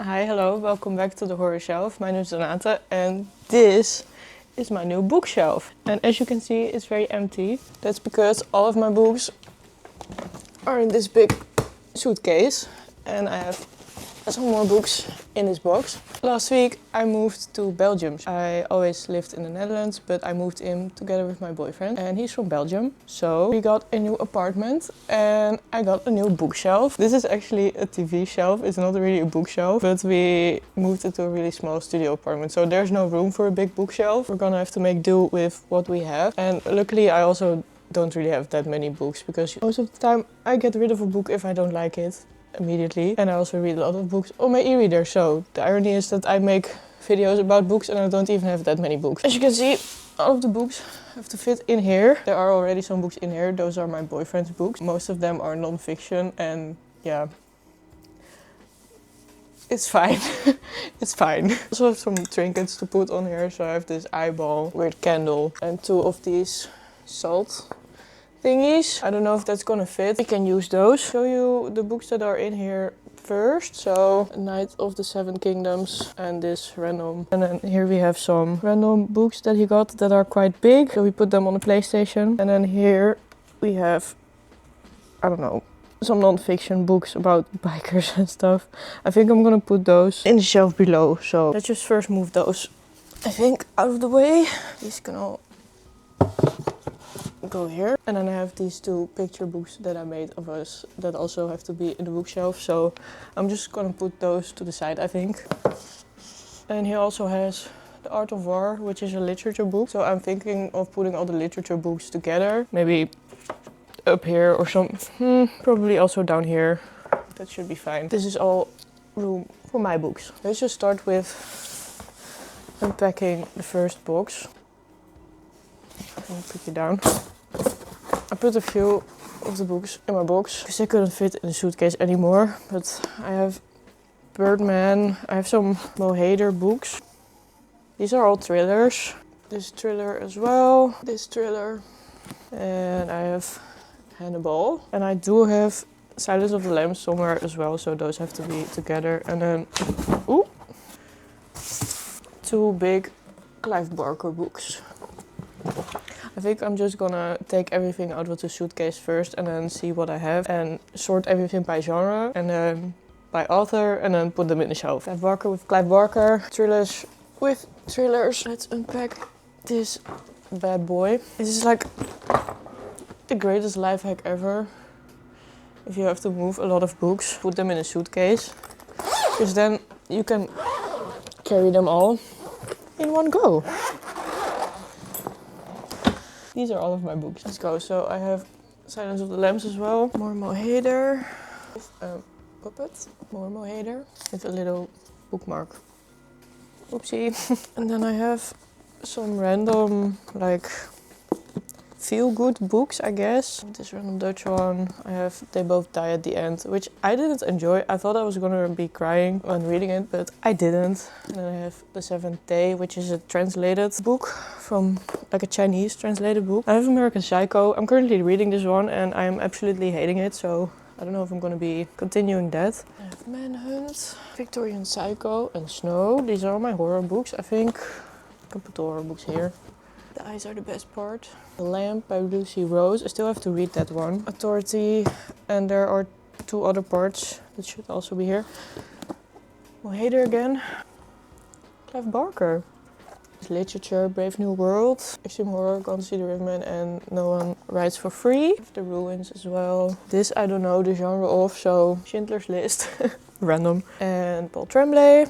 Hi, hello, welcome back to the horror shelf. My name is Donata and this is my new bookshelf. And as you can see, it's very empty. That's because all of my books are in this big suitcase and I have some more books in this box. Last week I moved to Belgium. I always lived in the Netherlands, but I moved in together with my boyfriend and he's from Belgium. So we got a new apartment and I got a new bookshelf. This is actually a TV shelf. It's not really a bookshelf, but we moved into a really small studio apartment. So there's no room for a big bookshelf. We're gonna have to make do with what we have. And luckily I also don't really have that many books because most of the time I get rid of a book if I don't like it immediately. And I also read a lot of books on my e-reader. So the irony is that I make videos about books and I don't even have that many books. As you can see, all of the books have to fit in here. There are already some books in here. Those are my boyfriend's books. Most of them are non-fiction and yeah, it's fine. It's fine. I also have some trinkets to put on here. So I have this eyeball, weird candle and two of these salt thingies. I don't know if that's gonna fit. We can use those. Show you the books that are in here first. So Knight of the Seven Kingdoms and this random. And then here we have some random books that he got that are quite big. So we put them on the PlayStation. And then here we have, I don't know, some non-fiction books about bikers and stuff. I think I'm gonna put those in the shelf below. So let's just first move those, I think, out of the way. These can all go here. And then I have these two picture books that I made of us that also have to be in the bookshelf. So I'm just gonna put those to the side, I think. And he also has The Art of War, which is a literature book. So I'm thinking of putting all the literature books together. Maybe up here or some, probably also down here. That should be fine. This is all room for my books. Let's just start with unpacking the first box. I'll put it down. I put a few of the books in my box because they couldn't fit in the suitcase anymore. But I have Birdman, I have some Mo Hader books. These are all thrillers. This thriller as well, this thriller. And I have Hannibal. And I do have Silence of the Lambs somewhere as well, so those have to be together. And then, ooh, two big Clive Barker books. I think I'm just gonna take everything out of the suitcase first and then see what I have and sort everything by genre and then by author and then put them in the shelf. Clive Barker with Clive Barker, thrillers with thrillers. Let's unpack this bad boy. This is like the greatest life hack ever. If you have to move a lot of books, put them in a suitcase, because then you can carry them all in one go. These are all of my books. Let's go. So I have Silence of the Lambs as well. More Mo Hader. Puppet. More Mo Hader. With a little bookmark. Oopsie. And then I have some random, like, feel-good books, I guess. This random Dutch one. I have They Both Die at the End, which I didn't enjoy. I thought I was gonna be crying when reading it, but I didn't. And then I have The Seventh Day, which is a translated book from, like, a Chinese translated book. I have American Psycho. I'm currently reading this one and I'm absolutely hating it, so I don't know if I'm gonna be continuing that. I have Manhunt, Victorian Psycho, and Snow. These are all my horror books, I think. I can put the horror books here. The eyes are the best part. The Lamp by Lucy Rose. I still have to read that one. Authority. And there are two other parts that should also be here. Mo Hader again. Clive Barker. Literature, Brave New World. Extreme Horror, Gone to See the Riverman, and No One Writes for Free. The Ruins as well. This I don't know the genre of, so Schindler's List. Random. And Paul Tremblay.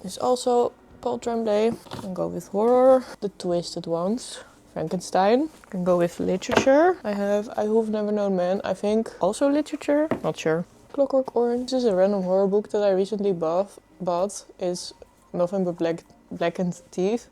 This also Paul Tremblay. Can go with horror. The Twisted Ones. Frankenstein. Can go with literature. I have I Who've Never Known Man. I think also literature. Not sure. Clockwork Orange. This is a random horror book that I recently bought. It's Nothing But Blackened Teeth.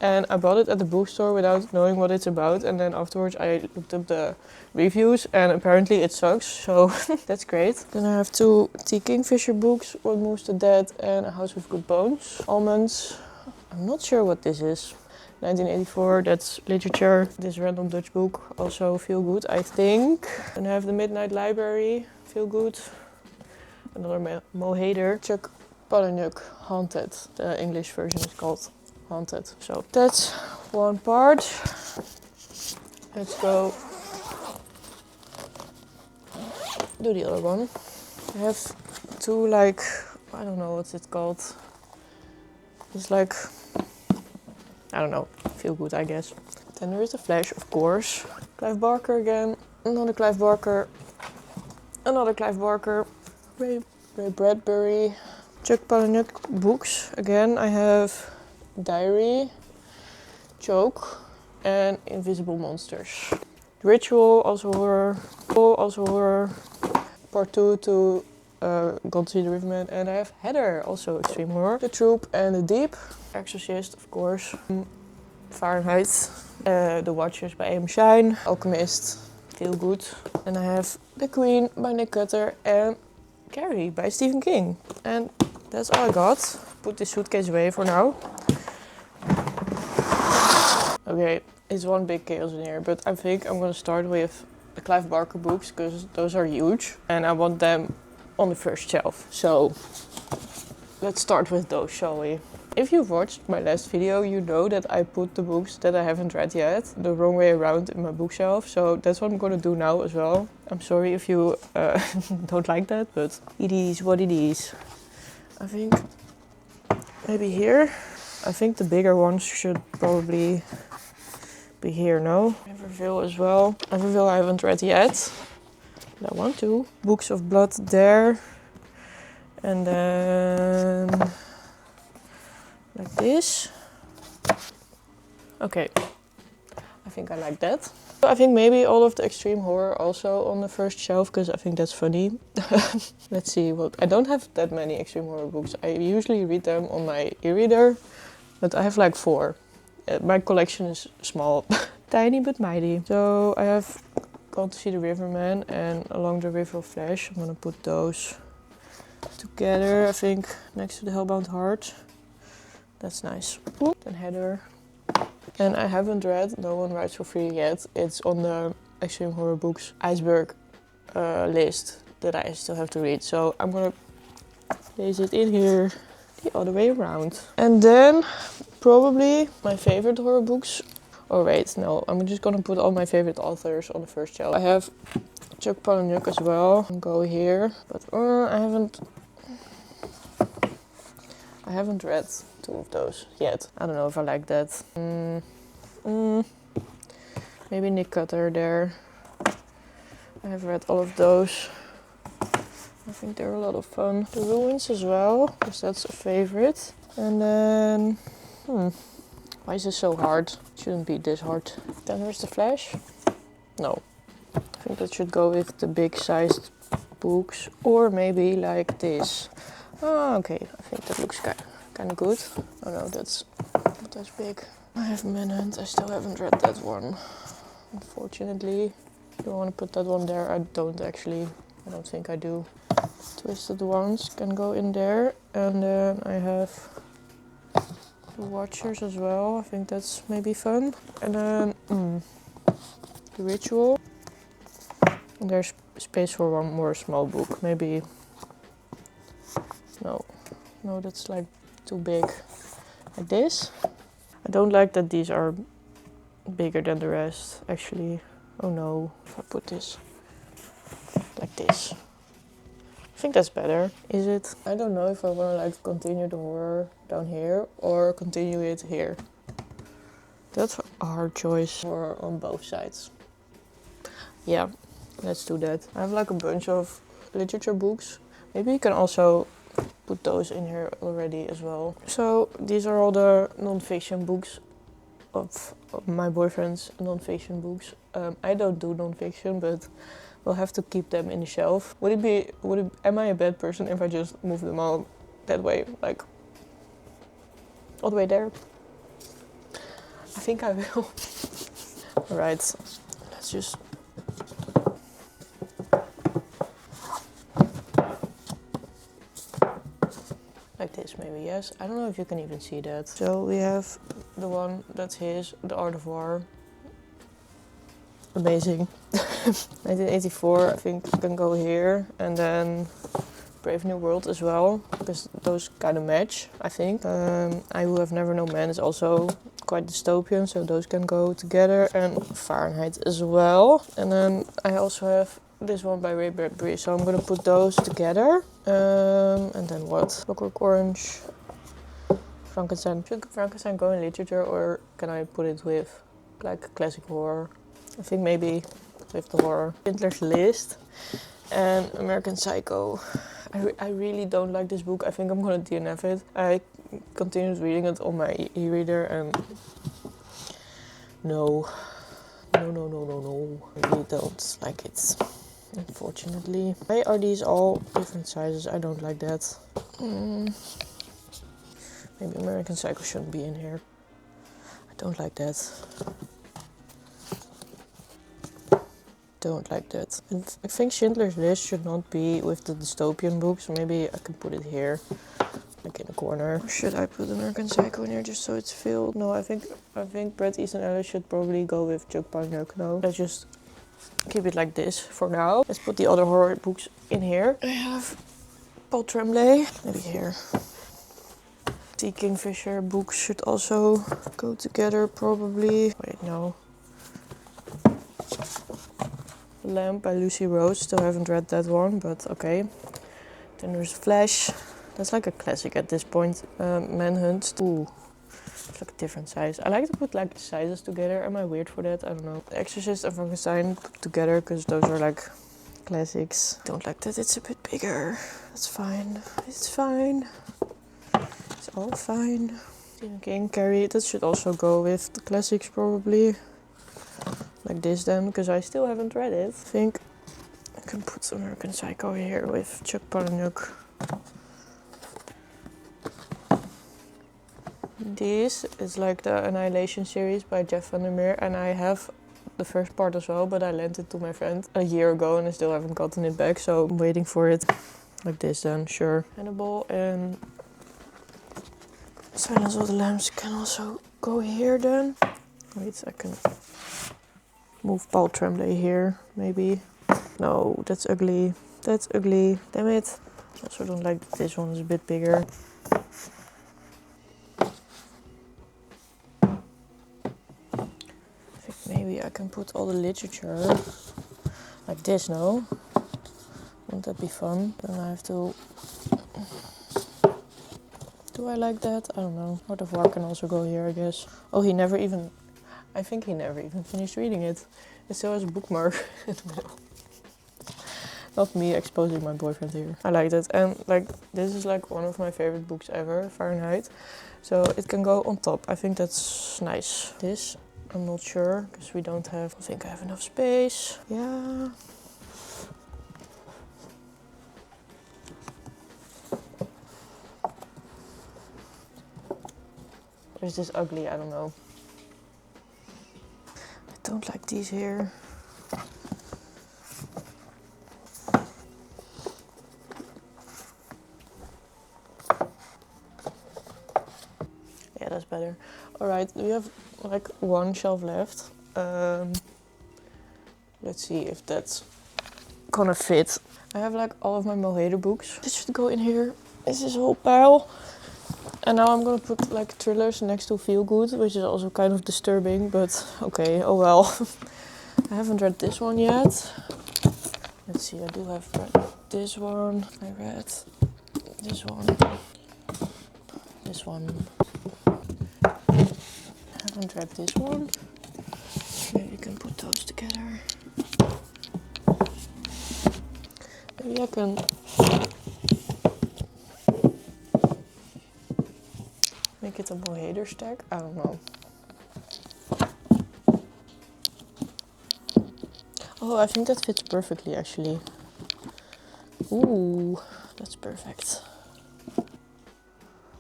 And I bought it at the bookstore without knowing what it's about. And then afterwards I looked up the reviews and apparently it sucks. So that's great. Then I have two T. Kingfisher books. What Moves the Dead and A House with Good Bones. Almonds. I'm not sure what this is. 1984, that's literature. This random Dutch book, also feel good, I think. And I have The Midnight Library, feel good. Another Mo Hader. Chuck Palahniuk Haunted. The English version is called Haunted. So that's one part. Let's go do the other one. I have two, like, I don't know what's it called. It's like, I don't know, feel good, I guess. Then there is The Flash, of course. Clive Barker again. Another Clive Barker. Another Clive Barker. Ray Bradbury. Chuck Palahniuk books. Again, I have Diary, Choke, and Invisible Monsters. Ritual, also horror. Also horror. Part 2 to Gone to See the Riverman. And I have Heather, also extreme horror. The Troop and The Deep. Exorcist, of course. Fahrenheit. The Watchers by A.M. Shine. Alchemist, Feel Good. And I have The Queen by Nick Cutter and Carrie by Stephen King. And that's all I got. Put this suitcase away for now. Okay, it's one big chaos in here, but I think I'm gonna start with the Clive Barker books because those are huge and I want them on the first shelf. So let's start with those, shall we? If you've watched my last video, you know that I put the books that I haven't read yet the wrong way around in my bookshelf. So that's what I'm gonna do now as well. I'm sorry if you don't like that, but it is what it is. I think maybe here. I think the bigger ones should probably be here, no? Everville as well. Everville I haven't read yet. But I want to. Books of Blood there. And then like this. Okay. I think I like that. I think maybe all of the extreme horror also on the first shelf because I think that's funny. Let's see what... I don't have that many extreme horror books. I usually read them on my e-reader, but I have like 4. My collection is small. Tiny but mighty. So I have Gone to See the Riverman and Along the River of Flash. I'm gonna put those together, I think, next to the Hellbound Heart. That's nice. Then Heather. And I haven't read No One Writes for Free yet. It's on the Extreme Horror Books Iceberg list that I still have to read. So I'm gonna place it in here the other way around. And then probably my favorite horror books. Oh wait, no, I'm just gonna put all my favorite authors on the first shelf. I have Chuck Palahniuk as well. I'll go here, but I haven't read 2 of those yet. I don't know if I like that. Maybe Nick Cutter there. I have read all of those. I think they're a lot of fun. The Ruins as well, because that's a favorite. And then, why is this so hard? It shouldn't be this hard. Then there's The Flash. No, I think that should go with the big sized books, or maybe like this. Oh, okay, I think that looks kind of good. Oh no, that's not as big. I have Manhunt, I still haven't read that one, unfortunately. Do I want to put that one there? I don't actually. I don't think I do. Twisted Ones can go in there. And then I have The Watchers as well. I think that's maybe fun. And then The Ritual. And there's space for one more small book. Maybe... No, that's like too big. Like this. I don't like that these are bigger than the rest, actually. Oh no, if I put this like this. I think that's better. Is it? I don't know if I want to like continue the horror down here or continue it here. That's a hard choice. Horror on both sides. Yeah, let's do that. I have like a bunch of literature books. Maybe you can also put those in here already as well. So these are all the non-fiction books of my boyfriend's non-fiction books. I don't do non-fiction, but we'll have to keep them in the shelf. Am I a bad person if I just move them all that way, like all the way there? I think I will. Alright, let's just... like this maybe, yes. I don't know if you can even see that. So we have the one that's his, The Art of War. Amazing. 1984, I think can go here. And then Brave New World as well, because those kind of match, I think. I Who Have Never Known Man is also quite dystopian, so those can go together, and Fahrenheit as well. And then I also have this one by Ray Bradbury, so I'm gonna put those together. And then what? Clockwork Orange, Frankenstein. Should Frankenstein go in literature, or can I put it with like classic horror? I think maybe with the horror. Schindler's List and American Psycho. I really don't like this book. I think I'm gonna DNF it. I continued reading it on my e-reader and no. I really don't like it, unfortunately. Why are these all different sizes? I don't like that. Maybe American Psycho shouldn't be in here. I don't like that. Don't like that. And I think Schindler's List should not be with the dystopian books. Maybe I can put it here, like in the corner. Or should I put American Psycho in here just so it's filled? No, I think Bret Easton Ellis should probably go with Chuck Palahniuk now. Let's just keep it like this for now. Let's put the other horror books in here. I have Paul Tremblay, maybe here. T. Kingfisher books should also go together probably. Wait, no. The Lamp by Lucy Rose. Still haven't read that one, but okay. Then there's Flash. That's like a classic at this point. Manhunt. Ooh, it's like a different size. I like to put like sizes together. Am I weird for that? I don't know. The Exorcist and Frankenstein put together because those are like classics. Don't like that it's a bit bigger. That's fine. It's fine. It's all fine. Stephen King, Carrie. That should also go with the classics probably. Like this then, because I still haven't read it. I think I can put American Psycho here with Chuck Palahniuk. This is like the Annihilation series by Jeff Vandermeer, and I have the first part as well, but I lent it to my friend a year ago and I still haven't gotten it back, so I'm waiting for it. Like this then, sure. Hannibal and Silence of the Lambs can also go here then. Wait, I can move Paul Tremblay here, maybe. No, that's ugly. That's ugly. Damn it. I also don't like this one, it's a bit bigger. I think maybe I can put all the literature like this, no? Wouldn't that be fun? Then I have to... Do I like that? I don't know. Heart of War can also go here, I guess. Oh, I think he never even finished reading it. It still has a bookmark in the middle. Not me exposing my boyfriend here. I like that. And like, this is like one of my favorite books ever, Fahrenheit. So it can go on top. I think that's nice. This, I'm not sure, because we don't have, I think I have enough space. Yeah. Or is this ugly? I don't know. I don't like these here. Yeah, that's better. Alright, we have like one shelf left. Let's see if that's gonna fit. I have like all of my Moheder books. This should go in here. This is a whole pile. And now I'm gonna put like thrillers next to Feel Good, which is also kind of disturbing, but okay, oh well. I haven't read this one yet. Let's see, I do have read this one. I read this one. This one. I haven't read this one. Maybe we can put those together. Maybe I can... make it a Moheder stack? I don't know. Oh, I think that fits perfectly actually. Ooh, that's perfect.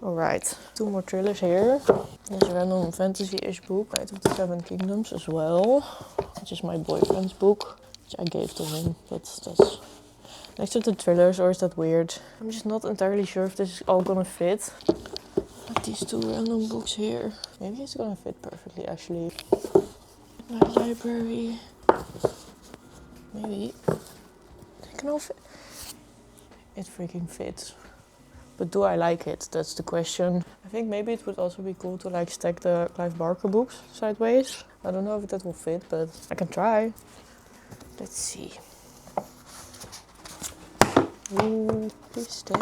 Alright, 2 more thrillers here. There's a random fantasy-ish book, Night of the Seven Kingdoms as well, which is my boyfriend's book, which I gave to him, but that's next to the thrillers, or is that weird? I'm just not entirely sure if this is all gonna fit. These 2 random books here. Maybe it's gonna fit perfectly actually. My library. Maybe. They can all fit. it freaking fits. But do I like it? That's the question. I think maybe it would also be cool to like stack the Clive Barker books sideways. I don't know if that will fit, but I can try. Let's see. Ooh, please stay.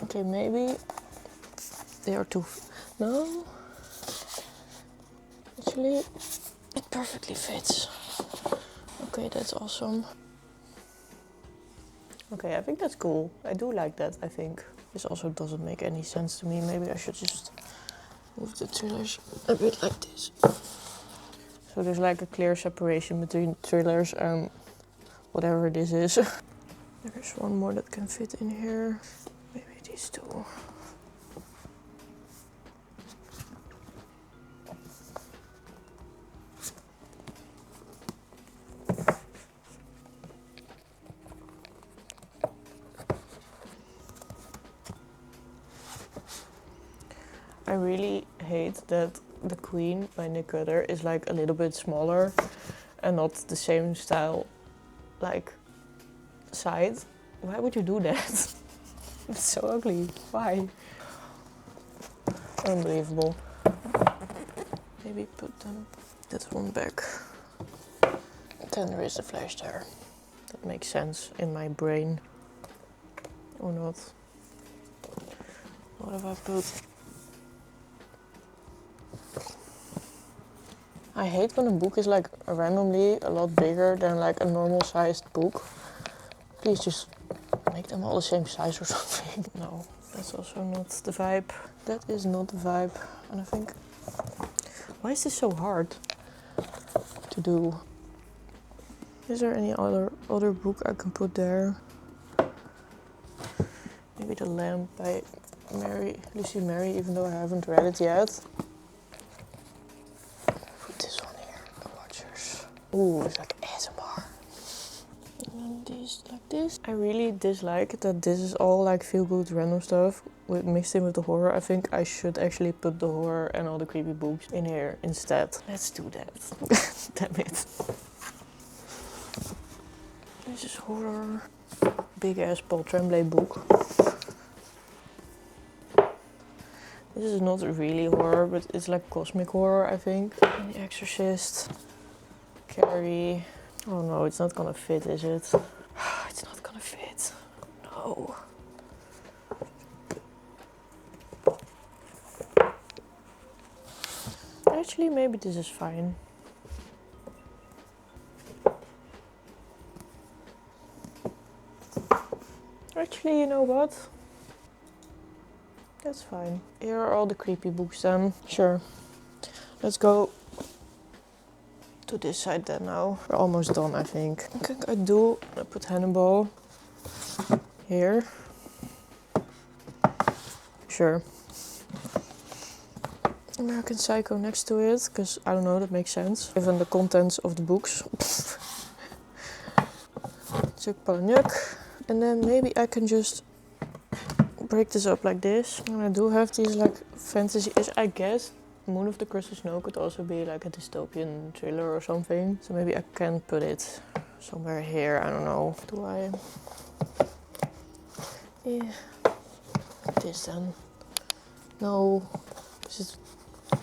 Okay, maybe they are too... No. Actually, it perfectly fits. Okay, that's awesome. Okay, I think that's cool. I do like that, I think. This also doesn't make any sense to me. Maybe I should just move the thrillers a bit like this. So there's like a clear separation between thrillers and whatever this is. There's one more that can fit in here. Maybe these two. I really hate that The Queen by Nick Cutter is like a little bit smaller and not the same style, like side. Why would you do that? It's so ugly. Why? Unbelievable. Maybe put that one back. Then there is a flash there. That makes sense in my brain. Or not. What have I put? I hate when a book is like randomly a lot bigger than like a normal sized book. Please just make them all the same size or something. No, that's also not the vibe. That is not the vibe. And I think, why is this so hard to do? Is there any other book I can put there? Maybe The Lamp by Lucy Mary, even though I haven't read it yet. Put this one here, The Watchers. Ooh, it's like ASMR. And then these like this. I really dislike that this is all like feel-good random stuff mixed in with the horror. I think I should actually put the horror and all the creepy books in here instead. Let's do that. Damn it. This is horror. Big ass Paul Tremblay book. This is not really horror, but it's like cosmic horror, I think. And The Exorcist. Carrie. Oh no, it's not gonna fit, is it? It's not gonna fit. No. Actually, maybe this is fine. Actually, you know what? That's fine. Here are all the creepy books then. Sure. Let's go to this side then now. We're almost done, I think. I think I put Hannibal here. Sure. American Psycho next to it, because I don't know, that makes sense. Given the contents of the books. Chuck Palahniuk. And then maybe I can just break this up like this. And I do have these like fantasy-ish, I guess. Moon of the Crystal Snow could also be like a dystopian thriller or something. So maybe I can put it somewhere here, I don't know. Do I? Yeah. This then. No. Is it?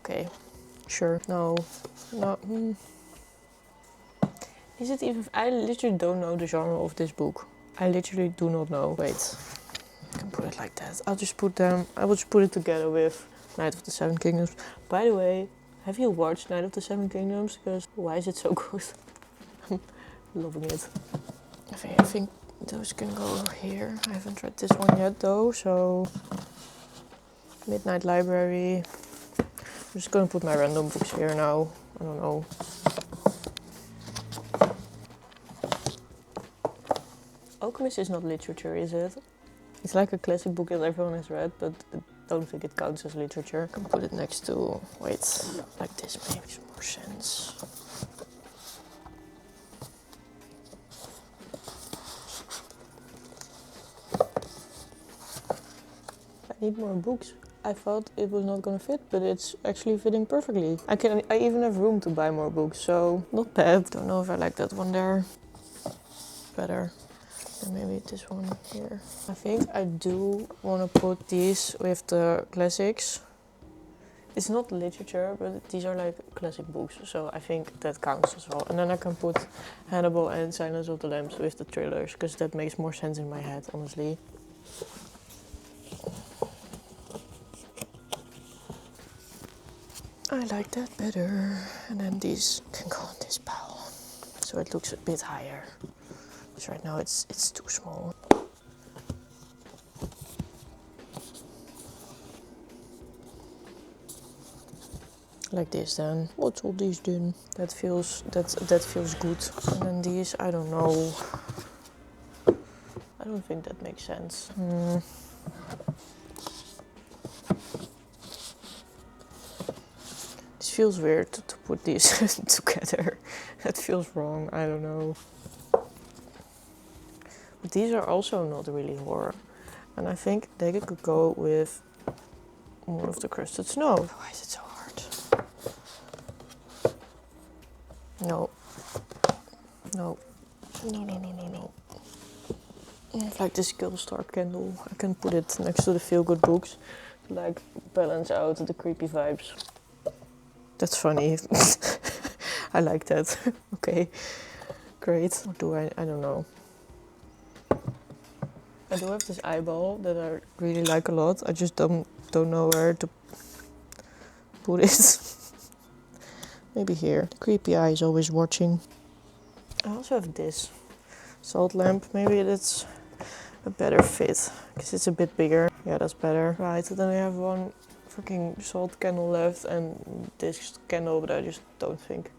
Okay. Sure. No. No. Is it even... I literally don't know the genre of this book. I literally do not know. Wait. I can put it like that. I will just put it together with Night of the Seven Kingdoms. By the way, have you watched Night of the Seven Kingdoms? Because why is it so good? I'm loving it. I think those can go here. I haven't read this one yet though, so... Midnight Library. I'm just gonna put my random books here now. I don't know. Alchemist is not literature, is it? It's like a classic book that everyone has read, but I don't think it counts as literature. I can put it next to... Wait, like this makes more sense. need more books. I thought it was not gonna fit, but it's actually fitting perfectly. I even have room to buy more books, so not bad. Don't know if I like that one there better. And maybe this one here. I think I do want to put these with the classics. It's not literature, but these are like classic books, so I think that counts as well. And then I can put Hannibal and Silence of the Lambs with the thrillers, because that makes more sense in my head, honestly. I like that better. And then these can go on this pile, so it looks a bit higher. Because right now it's too small. Like this then. What's all these done? That feels good. And then these, I don't know. I don't think that makes sense. This feels weird to put these together. That feels wrong, I don't know. But these are also not really horror. And I think they could go with more of the crusted snow. Why is it so hard? No. No. No. It's like this Gullstar candle. I can put it next to the feel-good books to like balance out the creepy vibes. That's funny. I like that. Okay, great. What do I don't know. I do have this eyeball that I really like a lot. I just don't know where to put it. Maybe here. The creepy eye is always watching. I also have this salt lamp. Maybe that's a better fit because it's a bit bigger. Yeah, that's better. Right, then I have one freaking salt candle left and this candle, but I just don't think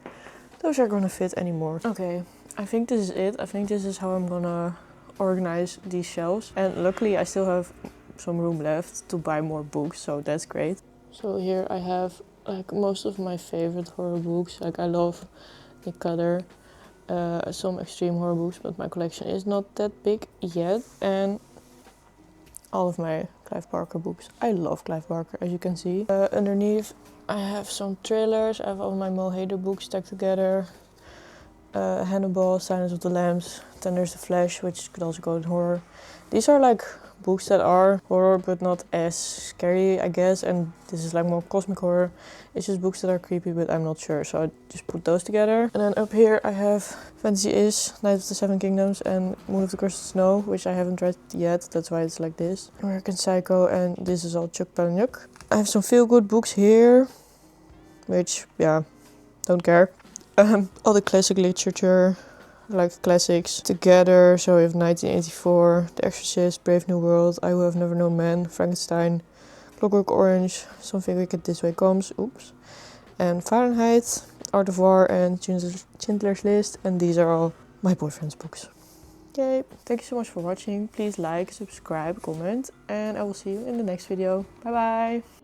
those are gonna fit anymore. Okay, I think this is it. I think this is how I'm gonna organize these shelves. And luckily I still have some room left to buy more books, so that's great. So here I have like most of my favorite horror books. Like I love Nick Cutter, some extreme horror books, but my collection is not that big yet. And all of my Clive Barker books. I love Clive Barker, as you can see. Underneath I have some thrillers. I have all my Mo Hader books stacked together. Hannibal, Silence of the Lambs, then there's The Flash, which could also go in horror. These are like books that are horror but not as scary, I guess, and this is like more cosmic horror. It's just books that are creepy, but I'm not sure, so I just put those together. And then up here I have Fantasy Is, Night of the Seven Kingdoms, and Moon of the Crusted Snow, which I haven't read yet, that's why it's like this. American Psycho, and this is all Chuck Palahniuk. I have some feel-good books here, which, yeah, don't care. All the classic literature, like classics together. So we have 1984, The Exorcist, Brave New World, I Who Have Never Known Man, Frankenstein, Clockwork Orange, Something Wicked This Way Comes, oops, and Fahrenheit, Art of War, and Schindler's List. And these are all my boyfriend's books. Yay! Thank you so much for watching. Please like, subscribe, comment, and I will see you in the next video. Bye bye!